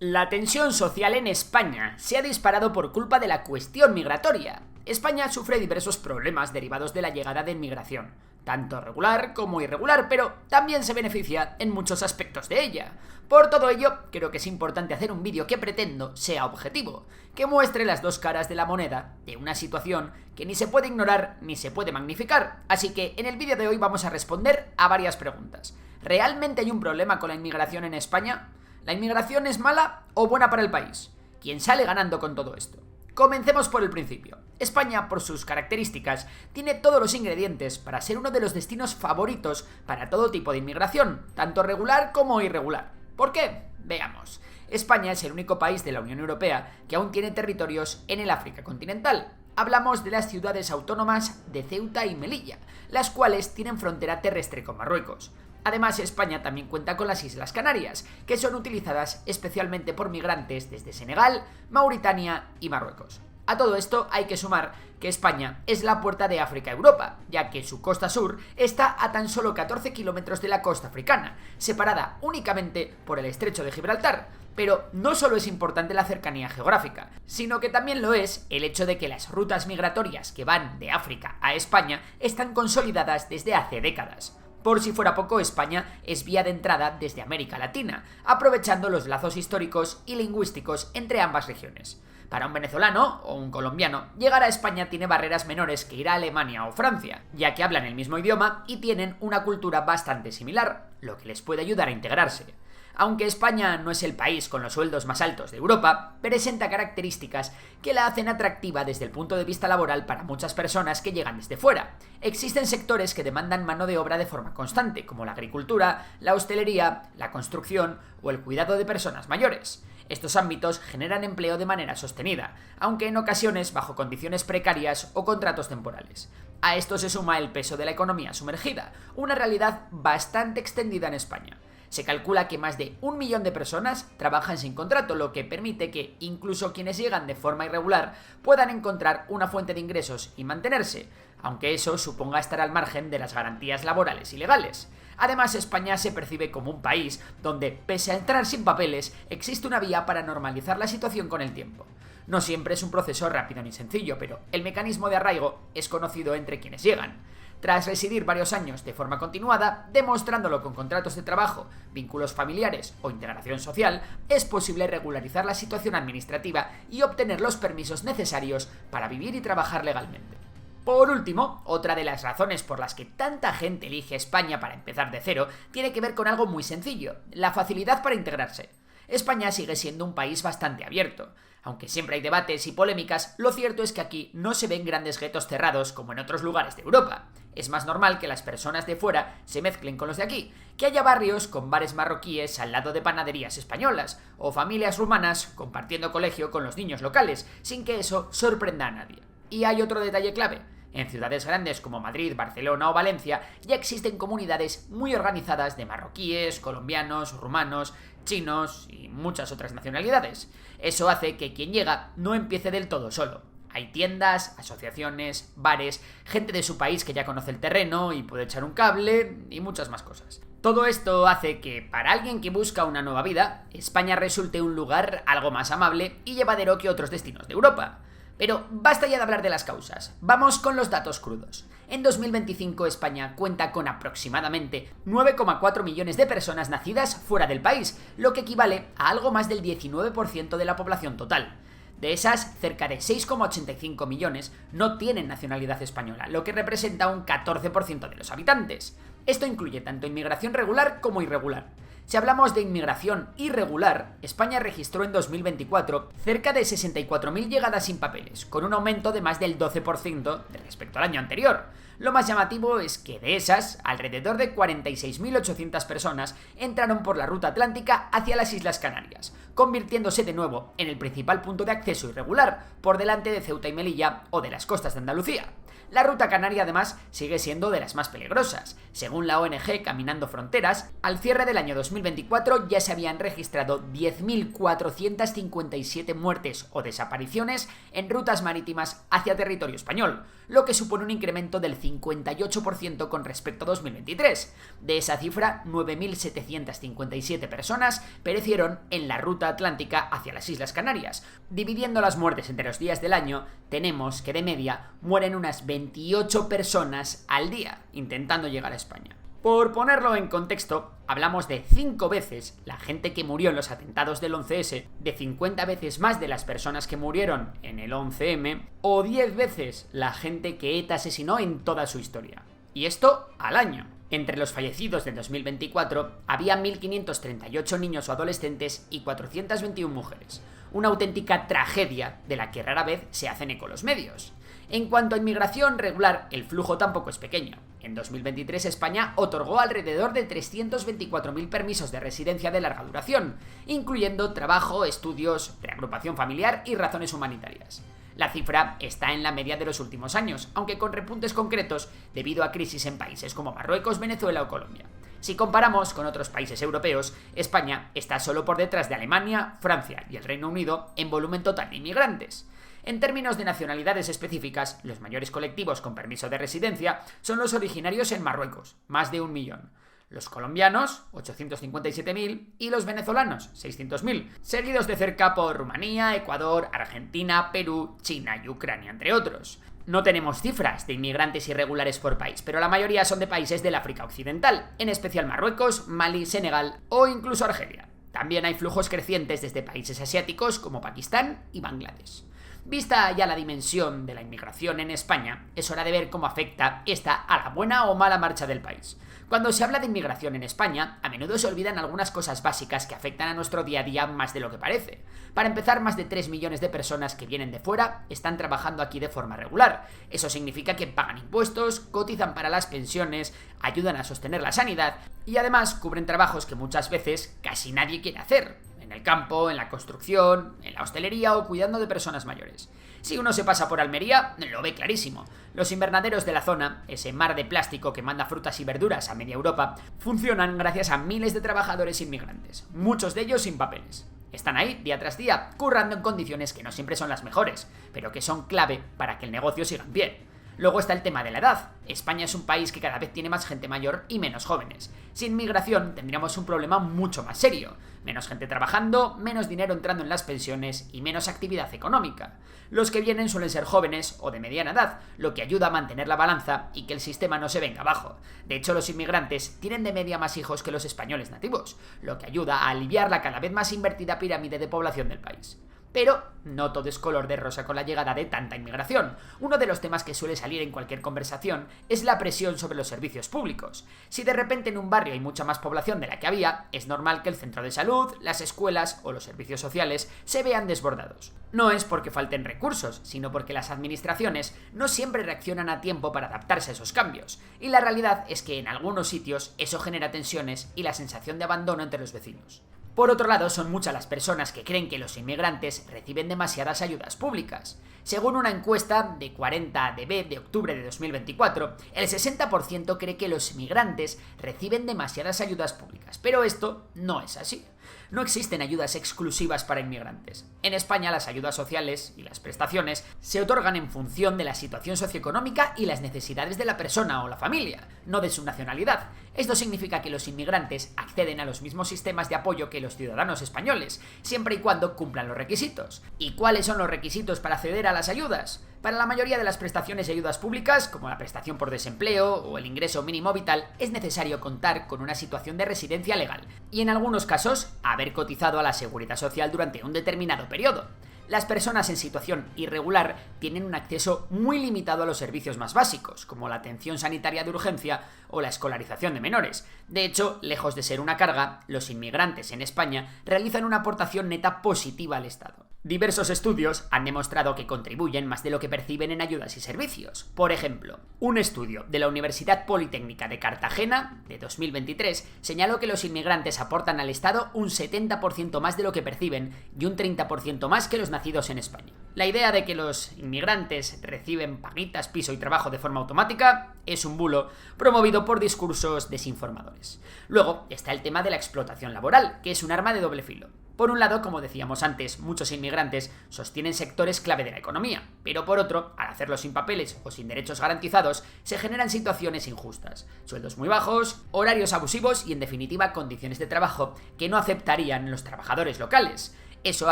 La tensión social en España se ha disparado por culpa de la cuestión migratoria. España sufre diversos problemas derivados de la llegada de inmigración, tanto regular como irregular, pero también se beneficia en muchos aspectos de ella. Por todo ello, creo que es importante hacer un vídeo que pretendo sea objetivo, que muestre las dos caras de la moneda de una situación que ni se puede ignorar ni se puede magnificar. Así que en el vídeo de hoy vamos a responder a varias preguntas. ¿Realmente hay un problema con la inmigración en España? ¿La inmigración es mala o buena para el país? ¿Quién sale ganando con todo esto? Comencemos por el principio. España, por sus características, tiene todos los ingredientes para ser uno de los destinos favoritos para todo tipo de inmigración, tanto regular como irregular. ¿Por qué? Veamos. España es el único país de la Unión Europea que aún tiene territorios en el África continental. Hablamos de las ciudades autónomas de Ceuta y Melilla, las cuales tienen frontera terrestre con Marruecos. Además, España también cuenta con las Islas Canarias, que son utilizadas especialmente por migrantes desde Senegal, Mauritania y Marruecos. A todo esto hay que sumar que España es la puerta de África a Europa, ya que su costa sur está a tan solo 14 kilómetros de la costa africana, separada únicamente por el estrecho de Gibraltar. Pero no solo es importante la cercanía geográfica, sino que también lo es el hecho de que las rutas migratorias que van de África a España están consolidadas desde hace décadas. Por si fuera poco, España es vía de entrada desde América Latina, aprovechando los lazos históricos y lingüísticos entre ambas regiones. Para un venezolano o un colombiano, llegar a España tiene barreras menores que ir a Alemania o Francia, ya que hablan el mismo idioma y tienen una cultura bastante similar, lo que les puede ayudar a integrarse. Aunque España no es el país con los sueldos más altos de Europa, presenta características que la hacen atractiva desde el punto de vista laboral para muchas personas que llegan desde fuera. Existen sectores que demandan mano de obra de forma constante, como la agricultura, la hostelería, la construcción o el cuidado de personas mayores. Estos ámbitos generan empleo de manera sostenida, aunque en ocasiones bajo condiciones precarias o contratos temporales. A esto se suma el peso de la economía sumergida, una realidad bastante extendida en España. Se calcula que más de 1 millón de personas trabajan sin contrato, lo que permite que incluso quienes llegan de forma irregular puedan encontrar una fuente de ingresos y mantenerse, aunque eso suponga estar al margen de las garantías laborales y legales. Además, España se percibe como un país donde, pese a entrar sin papeles, existe una vía para normalizar la situación con el tiempo. No siempre es un proceso rápido ni sencillo, pero el mecanismo de arraigo es conocido entre quienes llegan. Tras residir varios años de forma continuada, demostrándolo con contratos de trabajo, vínculos familiares o integración social, es posible regularizar la situación administrativa y obtener los permisos necesarios para vivir y trabajar legalmente. Por último, otra de las razones por las que tanta gente elige España para empezar de cero tiene que ver con algo muy sencillo: la facilidad para integrarse. España sigue siendo un país bastante abierto. Aunque siempre hay debates y polémicas, lo cierto es que aquí no se ven grandes guetos cerrados como en otros lugares de Europa. Es más normal que las personas de fuera se mezclen con los de aquí, que haya barrios con bares marroquíes al lado de panaderías españolas, o familias rumanas compartiendo colegio con los niños locales, sin que eso sorprenda a nadie. Y hay otro detalle clave. En ciudades grandes como Madrid, Barcelona o Valencia ya existen comunidades muy organizadas de marroquíes, colombianos, rumanos, chinos y muchas otras nacionalidades. Eso hace que quien llega no empiece del todo solo. Hay tiendas, asociaciones, bares, gente de su país que ya conoce el terreno y puede echar un cable y muchas más cosas. Todo esto hace que, para alguien que busca una nueva vida, España resulte un lugar algo más amable y llevadero que otros destinos de Europa. Pero basta ya de hablar de las causas, vamos con los datos crudos. En 2025 España cuenta con aproximadamente 9,4 millones de personas nacidas fuera del país, lo que equivale a algo más del 19% de la población total. De esas, cerca de 6,85 millones no tienen nacionalidad española, lo que representa un 14% de los habitantes. Esto incluye tanto inmigración regular como irregular. Si hablamos de inmigración irregular, España registró en 2024 cerca de 64.000 llegadas sin papeles, con un aumento de más del 12% respecto al año anterior. Lo más llamativo es que de esas, alrededor de 46.800 personas entraron por la ruta atlántica hacia las Islas Canarias, convirtiéndose de nuevo en el principal punto de acceso irregular, por delante de Ceuta y Melilla o de las costas de Andalucía. La ruta canaria además sigue siendo de las más peligrosas. Según la ONG Caminando Fronteras, al cierre del año 2024 ya se habían registrado 10.457 muertes o desapariciones en rutas marítimas hacia territorio español, lo que supone un incremento del 58% con respecto a 2023. De esa cifra, 9.757 personas perecieron en la ruta atlántica hacia las Islas Canarias. Dividiendo las muertes entre los días del año, tenemos que de media mueren unas 28 personas al día intentando llegar a España. Por ponerlo en contexto, hablamos de 5 veces la gente que murió en los atentados del 11S, de 50 veces más de las personas que murieron en el 11M, o 10 veces la gente que ETA asesinó en toda su historia. Y esto al año. Entre los fallecidos de 2024 había 1.538 niños o adolescentes y 421 mujeres. Una auténtica tragedia de la que rara vez se hacen eco los medios. En cuanto a inmigración regular, el flujo tampoco es pequeño. En 2023 España otorgó alrededor de 324.000 permisos de residencia de larga duración, incluyendo trabajo, estudios, reagrupación familiar y razones humanitarias. La cifra está en la media de los últimos años, aunque con repuntes concretos debido a crisis en países como Marruecos, Venezuela o Colombia. Si comparamos con otros países europeos, España está solo por detrás de Alemania, Francia y el Reino Unido en volumen total de inmigrantes. En términos de nacionalidades específicas, los mayores colectivos con permiso de residencia son los originarios en Marruecos, más de 1 millón. Los colombianos, 857.000, y los venezolanos, 600.000, seguidos de cerca por Rumanía, Ecuador, Argentina, Perú, China y Ucrania, entre otros. No tenemos cifras de inmigrantes irregulares por país, pero la mayoría son de países del África Occidental, en especial Marruecos, Mali, Senegal o incluso Argelia. También hay flujos crecientes desde países asiáticos como Pakistán y Bangladesh. Vista ya la dimensión de la inmigración en España, es hora de ver cómo afecta esta a la buena o mala marcha del país. Cuando se habla de inmigración en España, a menudo se olvidan algunas cosas básicas que afectan a nuestro día a día más de lo que parece. Para empezar, más de 3 millones de personas que vienen de fuera están trabajando aquí de forma regular. Eso significa que pagan impuestos, cotizan para las pensiones, ayudan a sostener la sanidad y además cubren trabajos que muchas veces casi nadie quiere hacer. En el campo, en la construcción, en la hostelería o cuidando de personas mayores. Si uno se pasa por Almería, lo ve clarísimo. Los invernaderos de la zona, ese mar de plástico que manda frutas y verduras a media Europa, funcionan gracias a miles de trabajadores inmigrantes, muchos de ellos sin papeles. Están ahí día tras día, currando en condiciones que no siempre son las mejores, pero que son clave para que el negocio siga en pie. Luego está el tema de la edad. España es un país que cada vez tiene más gente mayor y menos jóvenes. Sin migración tendríamos un problema mucho más serio. Menos gente trabajando, menos dinero entrando en las pensiones y menos actividad económica. Los que vienen suelen ser jóvenes o de mediana edad, lo que ayuda a mantener la balanza y que el sistema no se venga abajo. De hecho, los inmigrantes tienen de media más hijos que los españoles nativos, lo que ayuda a aliviar la cada vez más invertida pirámide de población del país. Pero no todo es color de rosa con la llegada de tanta inmigración. Uno de los temas que suele salir en cualquier conversación es la presión sobre los servicios públicos. Si de repente en un barrio hay mucha más población de la que había, es normal que el centro de salud, las escuelas o los servicios sociales se vean desbordados. No es porque falten recursos, sino porque las administraciones no siempre reaccionan a tiempo para adaptarse a esos cambios. Y la realidad es que en algunos sitios eso genera tensiones y la sensación de abandono entre los vecinos. Por otro lado, son muchas las personas que creen que los inmigrantes reciben demasiadas ayudas públicas. Según una encuesta de 40dB de octubre de 2024, el 60% cree que los inmigrantes reciben demasiadas ayudas públicas, pero esto no es así. No existen ayudas exclusivas para inmigrantes. En España las ayudas sociales y las prestaciones se otorgan en función de la situación socioeconómica y las necesidades de la persona o la familia, no de su nacionalidad. Esto significa que los inmigrantes acceden a los mismos sistemas de apoyo que los ciudadanos españoles, siempre y cuando cumplan los requisitos. ¿Y cuáles son los requisitos para acceder a las ayudas? Para la mayoría de las prestaciones y ayudas públicas, como la prestación por desempleo o el ingreso mínimo vital, es necesario contar con una situación de residencia legal y en algunos casos haber cotizado a la Seguridad Social durante un determinado periodo. Las personas en situación irregular tienen un acceso muy limitado a los servicios más básicos, como la atención sanitaria de urgencia o la escolarización de menores. De hecho, lejos de ser una carga, los inmigrantes en España realizan una aportación neta positiva al Estado. Diversos estudios han demostrado que contribuyen más de lo que perciben en ayudas y servicios. Por ejemplo, un estudio de la Universidad Politécnica de Cartagena, de 2023, señaló que los inmigrantes aportan al Estado un 70% más de lo que perciben y un 30% más que los nacionales nacidos en España. La idea de que los inmigrantes reciben paguitas, piso y trabajo de forma automática es un bulo promovido por discursos desinformadores. Luego está el tema de la explotación laboral, que es un arma de doble filo. Por un lado, como decíamos antes, muchos inmigrantes sostienen sectores clave de la economía, pero por otro, al hacerlo sin papeles o sin derechos garantizados, se generan situaciones injustas, sueldos muy bajos, horarios abusivos y, en definitiva, condiciones de trabajo que no aceptarían los trabajadores locales. Eso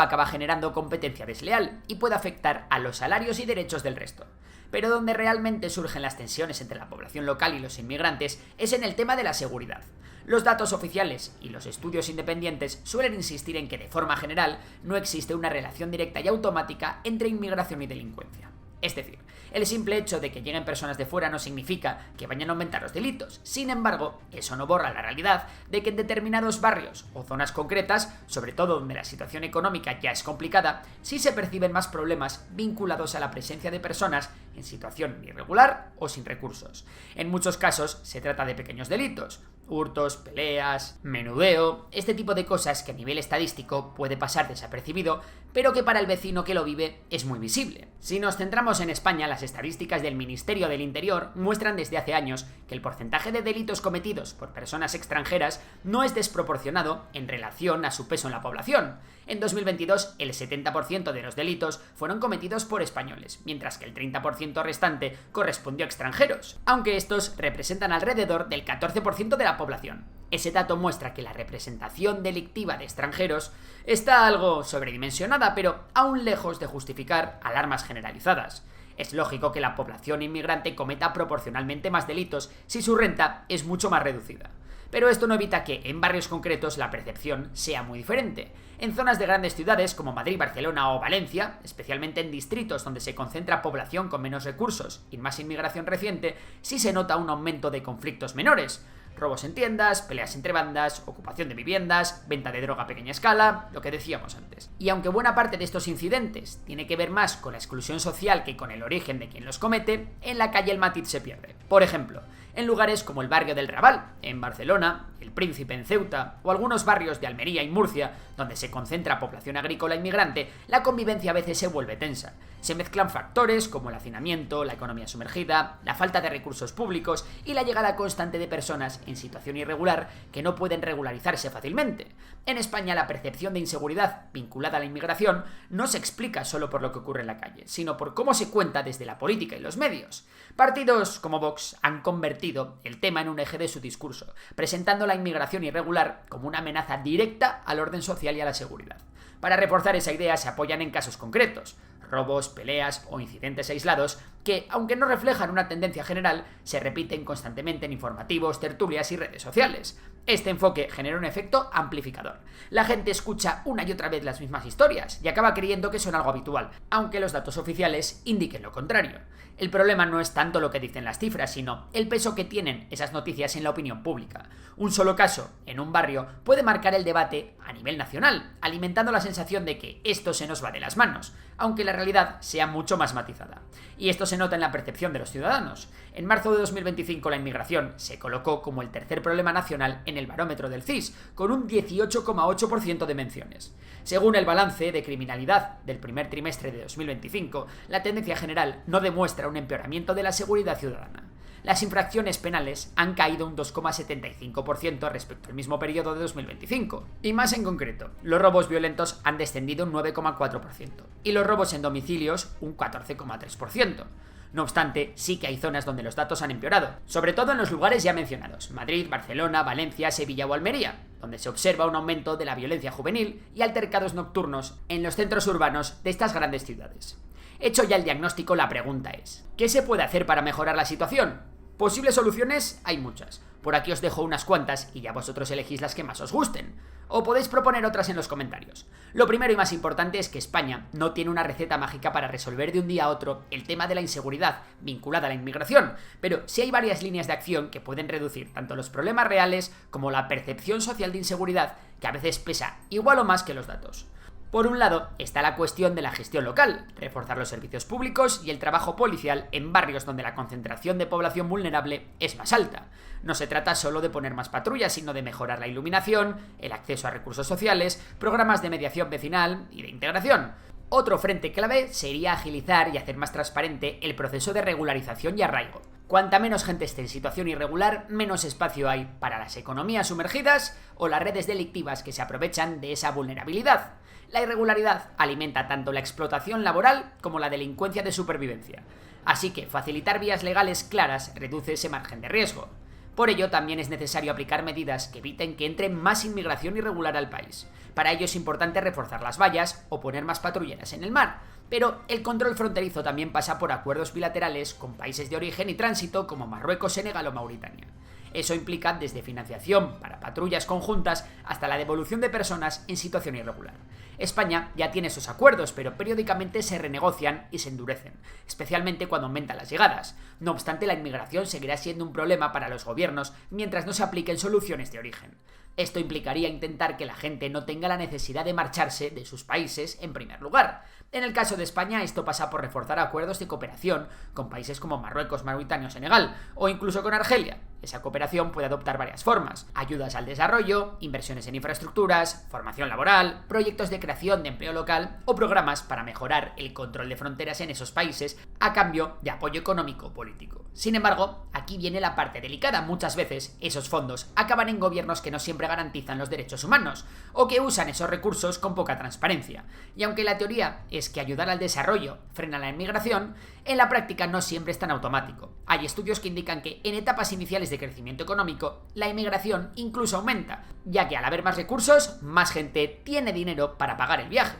acaba generando competencia desleal y puede afectar a los salarios y derechos del resto. Pero donde realmente surgen las tensiones entre la población local y los inmigrantes es en el tema de la seguridad. Los datos oficiales y los estudios independientes suelen insistir en que de forma general no existe una relación directa y automática entre inmigración y delincuencia. Es decir, el simple hecho de que lleguen personas de fuera no significa que vayan a aumentar los delitos. Sin embargo, eso no borra la realidad de que en determinados barrios o zonas concretas, sobre todo donde la situación económica ya es complicada, sí se perciben más problemas vinculados a la presencia de personas en situación irregular o sin recursos. En muchos casos se trata de pequeños delitos, hurtos, peleas, menudeo, este tipo de cosas que a nivel estadístico puede pasar desapercibido, pero que para el vecino que lo vive es muy visible. Si nos centramos en España, las estadísticas del Ministerio del Interior muestran desde hace años que el porcentaje de delitos cometidos por personas extranjeras no es desproporcionado en relación a su peso en la población. En 2022, el 70% de los delitos fueron cometidos por españoles, mientras que el 30% restante correspondió a extranjeros, aunque estos representan alrededor del 14% de la población. Ese dato muestra que la representación delictiva de extranjeros está algo sobredimensionada, pero aún lejos de justificar alarmas generalizadas. Es lógico que la población inmigrante cometa proporcionalmente más delitos si su renta es mucho más reducida. Pero esto no evita que en barrios concretos la percepción sea muy diferente. En zonas de grandes ciudades como Madrid, Barcelona o Valencia, especialmente en distritos donde se concentra población con menos recursos y más inmigración reciente, sí se nota un aumento de conflictos menores. Robos en tiendas, peleas entre bandas, ocupación de viviendas, venta de droga a pequeña escala, lo que decíamos antes. Y aunque buena parte de estos incidentes tiene que ver más con la exclusión social que con el origen de quien los comete, en la calle el matiz se pierde. Por ejemplo, en lugares como el barrio del Raval, en Barcelona, el Príncipe en Ceuta o algunos barrios de Almería y Murcia, donde se concentra población agrícola inmigrante, la convivencia a veces se vuelve tensa. Se mezclan factores como el hacinamiento, la economía sumergida, la falta de recursos públicos y la llegada constante de personas en situación irregular que no pueden regularizarse fácilmente. En España, la percepción de inseguridad vinculada a la inmigración no se explica solo por lo que ocurre en la calle, sino por cómo se cuenta desde la política y los medios. Partidos como Vox han convertido el tema en un eje de su discurso, presentando la inmigración irregular como una amenaza directa al orden social y a la seguridad. Para reforzar esa idea se apoyan en casos concretos, robos, peleas o incidentes aislados que, aunque no reflejan una tendencia general, se repiten constantemente en informativos, tertulias y redes sociales. Este enfoque genera un efecto amplificador. La gente escucha una y otra vez las mismas historias y acaba creyendo que son algo habitual, aunque los datos oficiales indiquen lo contrario. El problema no es tanto lo que dicen las cifras, sino el peso que tienen esas noticias en la opinión pública. Un solo caso, en un barrio, puede marcar el debate a nivel nacional, alimentando la sensación de que esto se nos va de las manos, aunque la realidad sea mucho más matizada. Y esto se nota en la percepción de los ciudadanos. En marzo de 2025 la inmigración se colocó como el tercer problema nacional en el barómetro del CIS, con un 18,8% de menciones. Según el balance de criminalidad del primer trimestre de 2025, la tendencia general no demuestra un empeoramiento de la seguridad ciudadana. Las infracciones penales han caído un 2,75% respecto al mismo periodo de 2025. Y más en concreto, los robos violentos han descendido un 9,4% y los robos en domicilios un 14,3%. No obstante, sí que hay zonas donde los datos han empeorado, sobre todo en los lugares ya mencionados, Madrid, Barcelona, Valencia, Sevilla o Almería, donde se observa un aumento de la violencia juvenil y altercados nocturnos en los centros urbanos de estas grandes ciudades. Hecho ya el diagnóstico, la pregunta es, ¿qué se puede hacer para mejorar la situación? Posibles soluciones hay muchas. Por aquí os dejo unas cuantas y ya vosotros elegís las que más os gusten. O podéis proponer otras en los comentarios. Lo primero y más importante es que España no tiene una receta mágica para resolver de un día a otro el tema de la inseguridad vinculada a la inmigración, pero sí hay varias líneas de acción que pueden reducir tanto los problemas reales como la percepción social de inseguridad, que a veces pesa igual o más que los datos. Por un lado, está la cuestión de la gestión local, reforzar los servicios públicos y el trabajo policial en barrios donde la concentración de población vulnerable es más alta. No se trata solo de poner más patrullas, sino de mejorar la iluminación, el acceso a recursos sociales, programas de mediación vecinal y de integración. Otro frente clave sería agilizar y hacer más transparente el proceso de regularización y arraigo. Cuanta menos gente esté en situación irregular, menos espacio hay para las economías sumergidas o las redes delictivas que se aprovechan de esa vulnerabilidad. La irregularidad alimenta tanto la explotación laboral como la delincuencia de supervivencia. Así que facilitar vías legales claras reduce ese margen de riesgo. Por ello, también es necesario aplicar medidas que eviten que entre más inmigración irregular al país. Para ello es importante reforzar las vallas o poner más patrulleras en el mar. Pero el control fronterizo también pasa por acuerdos bilaterales con países de origen y tránsito como Marruecos, Senegal o Mauritania. Eso implica desde financiación para patrullas conjuntas hasta la devolución de personas en situación irregular. España ya tiene esos acuerdos, pero periódicamente se renegocian y se endurecen, especialmente cuando aumentan las llegadas. No obstante, la inmigración seguirá siendo un problema para los gobiernos mientras no se apliquen soluciones de origen. Esto implicaría intentar que la gente no tenga la necesidad de marcharse de sus países en primer lugar. En el caso de España, esto pasa por reforzar acuerdos de cooperación con países como Marruecos, Mauritania o Senegal, o incluso con Argelia. Esa cooperación puede adoptar varias formas: ayudas al desarrollo, inversiones en infraestructuras, formación laboral, proyectos de creación de empleo local o programas para mejorar el control de fronteras en esos países a cambio de apoyo económico o político. Sin embargo, aquí viene la parte delicada. Muchas veces esos fondos acaban en gobiernos que no siempre garantizan los derechos humanos o que usan esos recursos con poca transparencia. Y aunque la teoría es que ayudar al desarrollo frena la inmigración, en la práctica no siempre es tan automático. Hay estudios que indican que en etapas iniciales de crecimiento económico, la inmigración incluso aumenta, ya que al haber más recursos, más gente tiene dinero para pagar el viaje.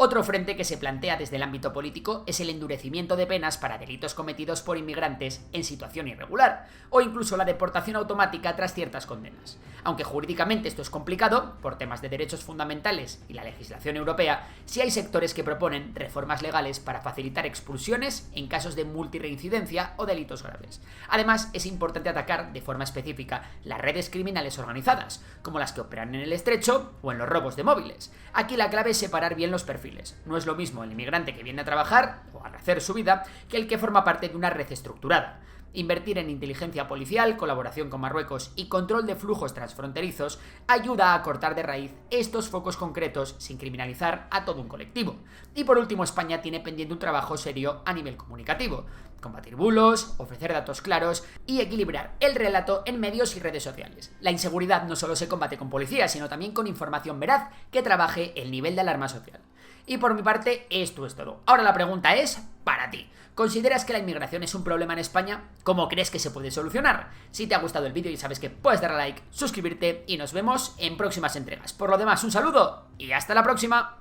Otro frente que se plantea desde el ámbito político es el endurecimiento de penas para delitos cometidos por inmigrantes en situación irregular, o incluso la deportación automática tras ciertas condenas. Aunque jurídicamente esto es complicado, por temas de derechos fundamentales y la legislación europea, sí hay sectores que proponen reformas legales para facilitar expulsiones en casos de multirreincidencia o delitos graves. Además, es importante atacar de forma específica las redes criminales organizadas, como las que operan en el estrecho o en los robos de móviles. Aquí la clave es separar bien los perfiles. No es lo mismo el inmigrante que viene a trabajar o a hacer su vida que el que forma parte de una red estructurada. Invertir en inteligencia policial, colaboración con Marruecos y control de flujos transfronterizos ayuda a cortar de raíz estos focos concretos sin criminalizar a todo un colectivo. Y por último, España tiene pendiente un trabajo serio a nivel comunicativo: combatir bulos, ofrecer datos claros y equilibrar el relato en medios y redes sociales. La inseguridad no solo se combate con policía, sino también con información veraz que trabaje el nivel de alarma social. Y por mi parte, esto es todo. Ahora la pregunta es para ti. ¿Consideras que la inmigración es un problema en España? ¿Cómo crees que se puede solucionar? Si te ha gustado el vídeo, ya sabes que puedes darle a like, suscribirte y nos vemos en próximas entregas. Por lo demás, un saludo y hasta la próxima.